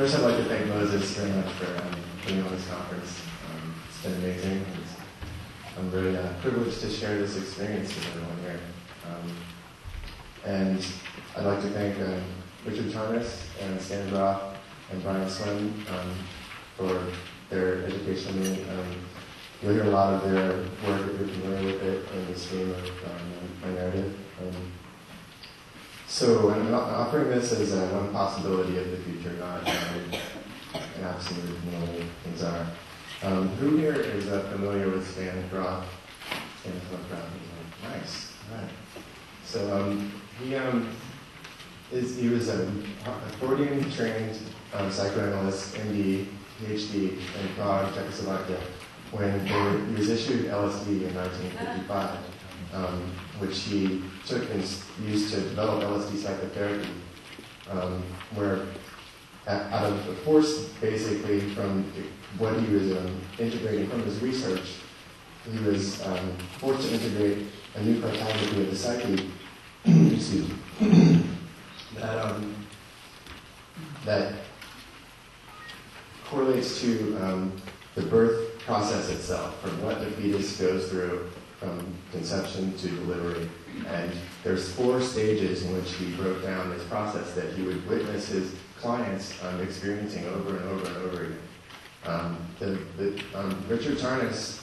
First, I'd like to thank Moses very much for putting on this conference. It's been amazing. I'm very privileged to share this experience with everyone here. And I'd like to thank Richard Tarnas and Stan Groff and Brian Slim for their education of me. You'll hear a lot of their work if you're familiar with it in the stream of my narrative. So I'm offering this as one possibility of the future, not an absolute, way things are. Who here is familiar with Stan Groff? Stan Groff. Nice. All right. So he was a Freudian-trained psychoanalyst, MD, PhD in Prague, Czechoslovakia, when he was issued LSD in 1955, which he took and used to develop LSD psychotherapy, where out of the force, basically, from what he was integrating from his research, he was forced to integrate a new cartography of the psyche, excuse me, that correlates to the birth process itself, from what the fetus goes through from conception to delivery. And there's 4 stages in which he broke down this process that he would witness his clients experiencing over and over and over again. Richard Tarnas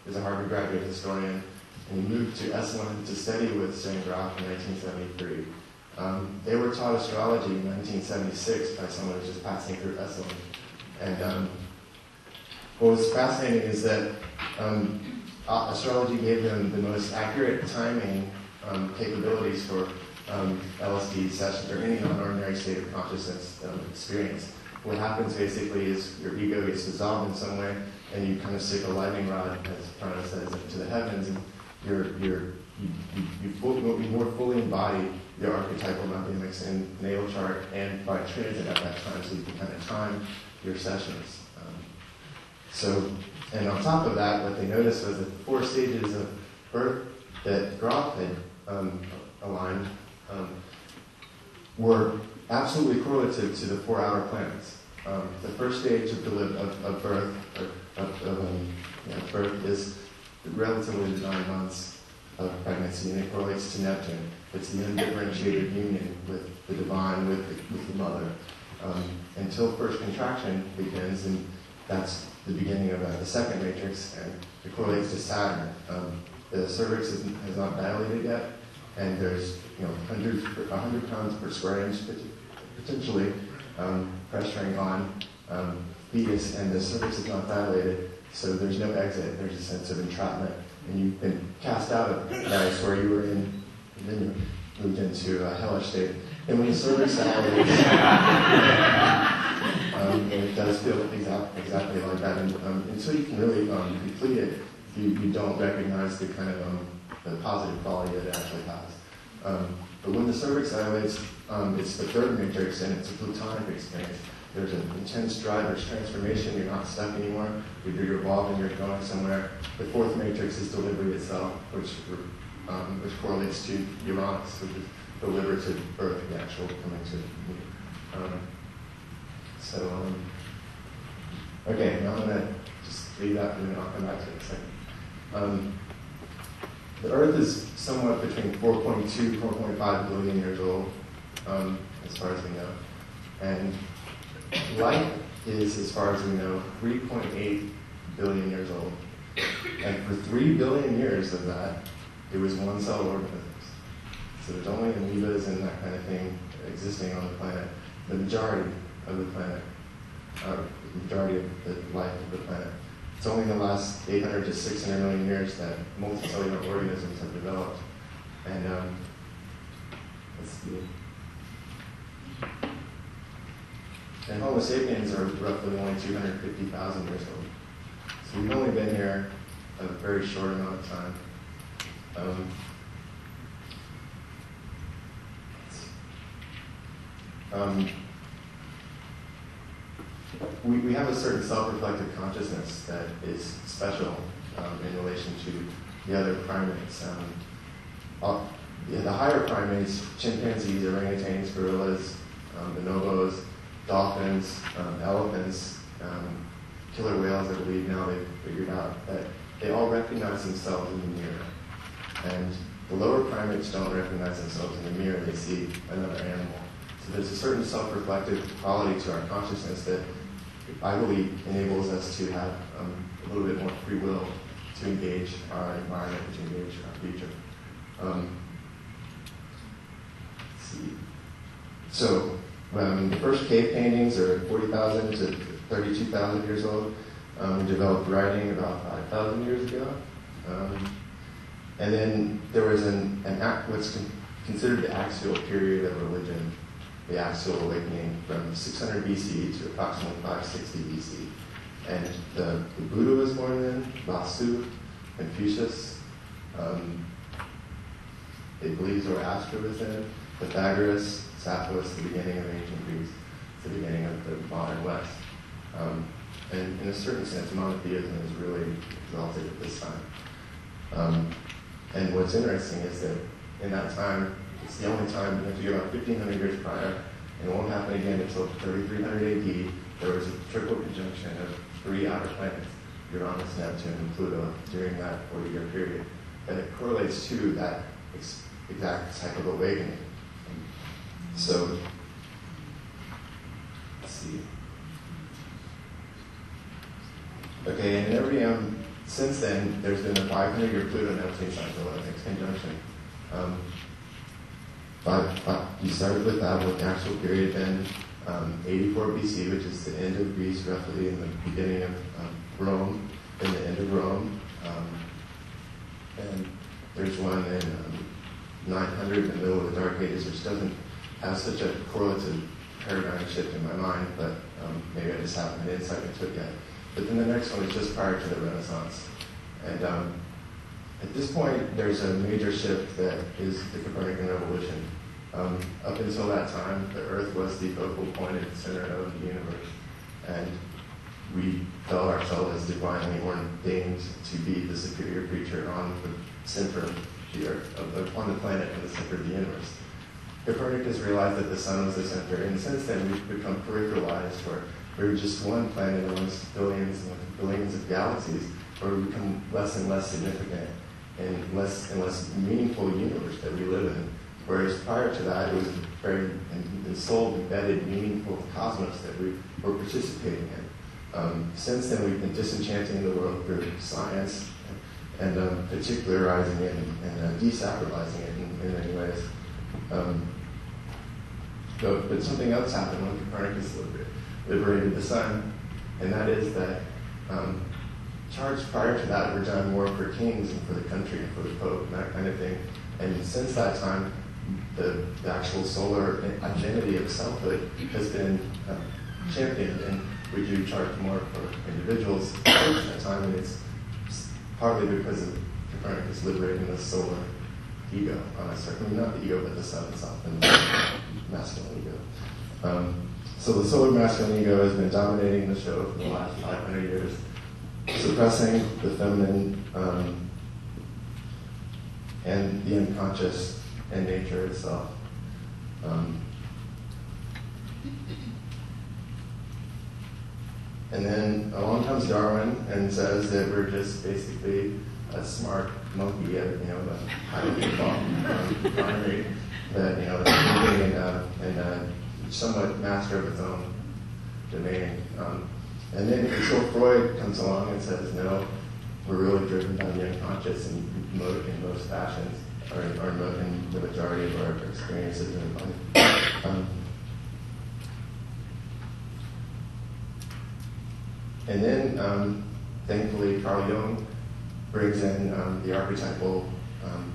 is a Harvard graduate historian, and he moved to Esalen to study with Stan Groff in 1973. They were taught astrology in 1976 by someone who was just passing through Esalen. And what was fascinating is that astrology gave them the most accurate timing capabilities for LSD sessions or any non-ordinary state of consciousness experience. What happens basically is your ego gets dissolved in some way, and you kind of stick a lightning rod, as Prana says, to the heavens, and you more fully embody your archetypal dynamics in natal chart and by transit at that time, so you can kind of time your sessions. And on top of that, what they noticed was that the 4 stages of birth that Groff had aligned were absolutely correlative to the 4 outer planets. The first stage of birth birth is relatively 9 months of pregnancy, and it correlates to Neptune. It's the undifferentiated union with the divine, with the mother, until first contraction begins, and that's the beginning of the second matrix, and it correlates to Saturn. The cervix has not dilated yet, and there's 100 pounds per square inch potentially pressuring on fetus, and the cervix is not dilated, so there's no exit. There's a sense of entrapment, and you've been cast out of paradise where you were in, and then you moved into a hellish state. And when the cervix dilates, it does feel exactly like that. And until you can really complete it, you don't recognize the kind of the positive quality that it actually has. But when the cervix dilates, it's the 3rd matrix, and it's a plutonic experience. There's an intense drive, there's transformation, you're not stuck anymore, you're evolving, you're going somewhere. The 4th matrix is delivery itself, which correlates to Uranus, which is deliberative birth, the actual coming to okay, now I'm going to just leave that for a minute, I'll come back to it in a second. The Earth is somewhat between 4.2, 4.5 billion years old, as far as we know. And life is, as far as we know, 3.8 billion years old. And for 3 billion years of that, it was one-cell organisms. So there's only amoebas and that kind of thing existing on the planet. The majority of the planet, the majority of the life of the planet. It's only in the last 800 to 600 million years that multicellular organisms have developed. And let's see. And Homo sapiens are roughly only 250,000 years old. So we've only been here a very short amount of time. We have a certain self-reflective consciousness that is special in relation to the other primates. The higher primates, chimpanzees, orangutans, gorillas, bonobos, dolphins, elephants, killer whales, I believe now they've figured out that they all recognize themselves in the mirror. And the lower primates don't recognize themselves in the mirror, they see another animal. So there's a certain self-reflective quality to our consciousness that I believe enables us to have a little bit more free will to engage our environment, to engage our future. Let's see. So the first cave paintings are 40,000 to 32,000 years old. We developed writing about 5,000 years ago. And then there was what's considered the axial period of religion, the axial awakening from 600 BC to approximately 560 BC. And the Buddha was born then, Vasu, Confucius, they believe Zoroaster was then, Pythagoras, Sappho, the beginning of ancient Greece, the beginning of the modern West. And in a certain sense, monotheism is really exalted at this time. And what's interesting is that in that time, it's the only time, you have to go about 1,500 years prior, and it won't happen again until 3300 AD. There was a triple conjunction of 3 outer planets, Uranus, Neptune, and Pluto, during that 40-year period. And it correlates to that exact type of awakening. So, let's see. Okay, and every since then, there's been a 500-year Pluto-Neptune cycle, a conjunction. You started with that, with the actual period, then 84 BC, which is the end of Greece, roughly, and the beginning of Rome, then the end of Rome. And there's one in 900 in the middle of the Dark Ages, which doesn't have such a correlative paradigm shift in my mind, but maybe I just haven't had insight into it yet. But then the next one is just prior to the Renaissance. And at this point, there's a major shift that is the Copernican revolution. Up until that time, the Earth was the focal point at the center of the universe. And we felt ourselves as divinely ordained to be the superior creature on the center of the Earth, on the planet in the center of the universe. Copernicus realized that the sun was the center, and since then we've become peripheralized, where we're just one planet amongst billions and billions of galaxies, where we become less and less significant and less meaningful universe that we live in. Whereas prior to that, it was a very soul embedded, meaningful cosmos that we were participating in. Since then, we've been disenchanting the world through science and particularizing it and desacralizing it in many ways. But something else happened when Copernicus liberated the sun, and that is that charts prior to that were done more for kings and for the country and for the Pope and that kind of thing. And since that time, the actual solar identity of selfhood has been championed, and we do charts more for individuals at that time, and it's partly because of Copernicus liberating the solar ego, certainly not the ego, but the sun itself, and the masculine ego. So the solar masculine ego has been dominating the show for the last 500 years, suppressing the feminine and the unconscious and nature itself. And then along comes Darwin and says that we're just basically a smart monkey at, the highly evolved primate that, is moving and somewhat master of its own domain. And then until Freud comes along and says, no, we're really driven by the unconscious in most fashions, or in the majority of our experiences in life. And then, thankfully, Carl Jung brings in the archetypal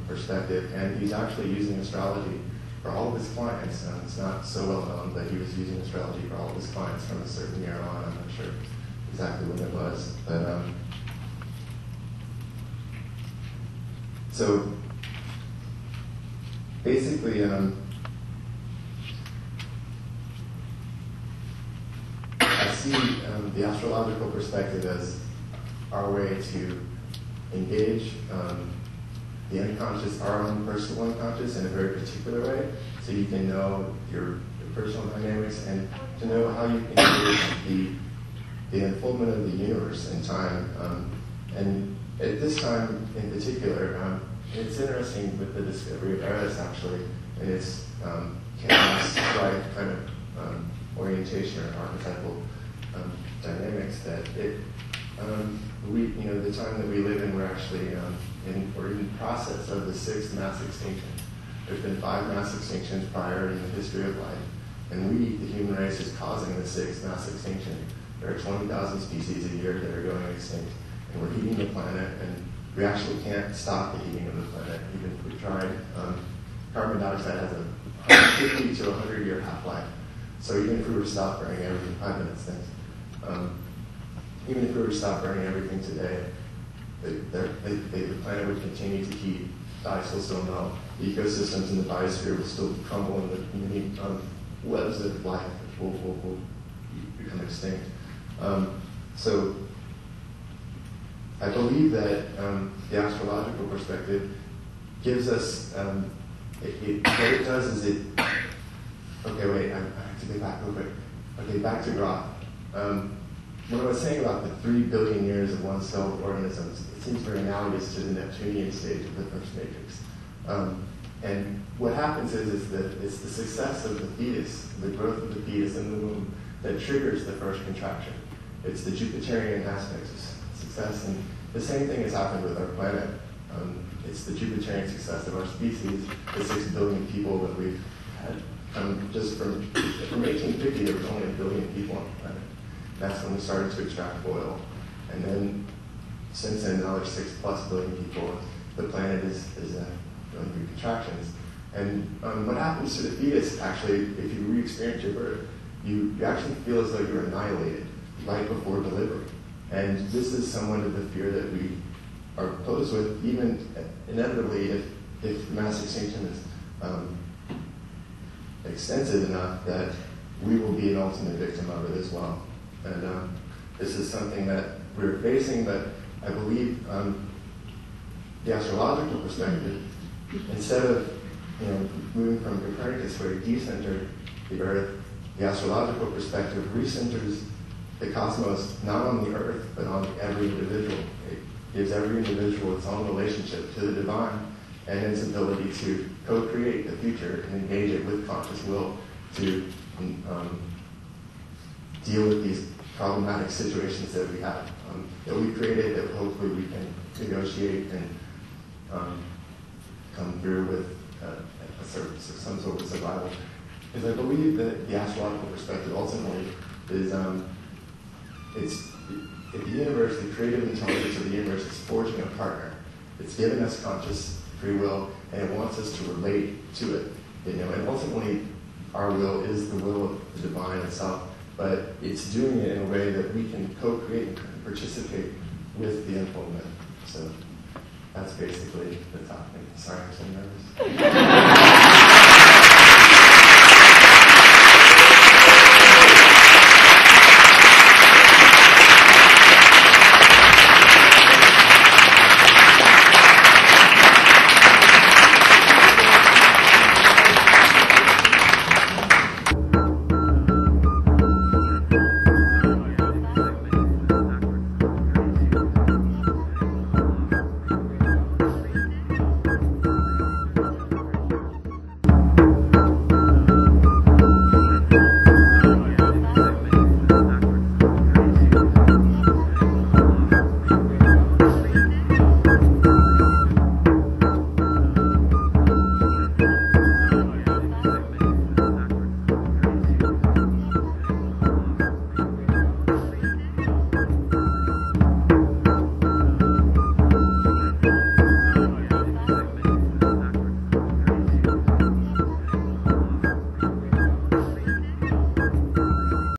perspective, and he's actually using astrology for all of his clients. It's not so well known, but he was using astrology for all of his clients from a certain year on. I'm not sure exactly when it was, but so basically, I see the astrological perspective as our way to engage the unconscious, our own personal unconscious, in a very particular way, so you can know your personal dynamics and to know how you can gauge the unfoldment of the universe in time. And at this time in particular, it's interesting with the discovery of Eris actually, and its chaos-like kind of orientation or archetypal dynamics that it, the time that we live in, we're actually we're in the process of the 6th mass extinction. There's been 5 mass extinctions prior in the history of life, and we, the human race, is causing the 6th mass extinction. There are 20,000 species a year that are going extinct, and we're heating the planet, and we actually can't stop the heating of the planet, even if we tried. Carbon dioxide has a 150 to 100-year half-life, so even if we were to stop burning everything, 5 minutes, thanks. Even if we were to stop burning everything today, the planet would continue to heat, the ice will still melt, the ecosystems in the biosphere will still crumble, and the many webs of life will become extinct. So I believe that the astrological perspective gives us, what it does is it, okay, wait, I have to get back real quick. Okay, back to Groth. What I was saying about the 3 billion years of one-celled organisms, it seems very analogous to the Neptunian stage of the first matrix. And what happens is that it's the success of the fetus, the growth of the fetus in the womb, that triggers the first contraction. It's the Jupiterian aspects of success, and the same thing has happened with our planet. It's the Jupiterian success of our species, the 6 billion people that we've had. Just from 1850, there was only 1 billion people on the planet. That's when we started to extract oil. And then, since then, now there's 6+ billion people. The planet is going through contractions. And what happens to the fetus, actually, if you re-experience your birth, you actually feel as though you're annihilated right before delivery. And this is somewhat of the fear that we are posed with, even inevitably if mass extinction is extensive enough that we will be an ultimate victim of it as well. And this is something that we're facing, but I believe the astrological perspective, instead of moving from Copernicus where he decentered the Earth, the astrological perspective recenters the cosmos not on the Earth, but on every individual. It gives every individual its own relationship to the divine and its ability to co-create the future and engage it with conscious will to deal with these problematic situations that we have, that we created, that hopefully we can negotiate and come through with some sort of survival. Because I believe that the astrological perspective ultimately is, if the universe, the creative intelligence of the universe is forging a partner. It's giving us conscious free will, and it wants us to relate to it. And ultimately, our will is the will of the divine itself, but it's doing it in a way that we can co-create and participate with the unfoldment. So that's basically the topic. Sorry, I'm so nervous.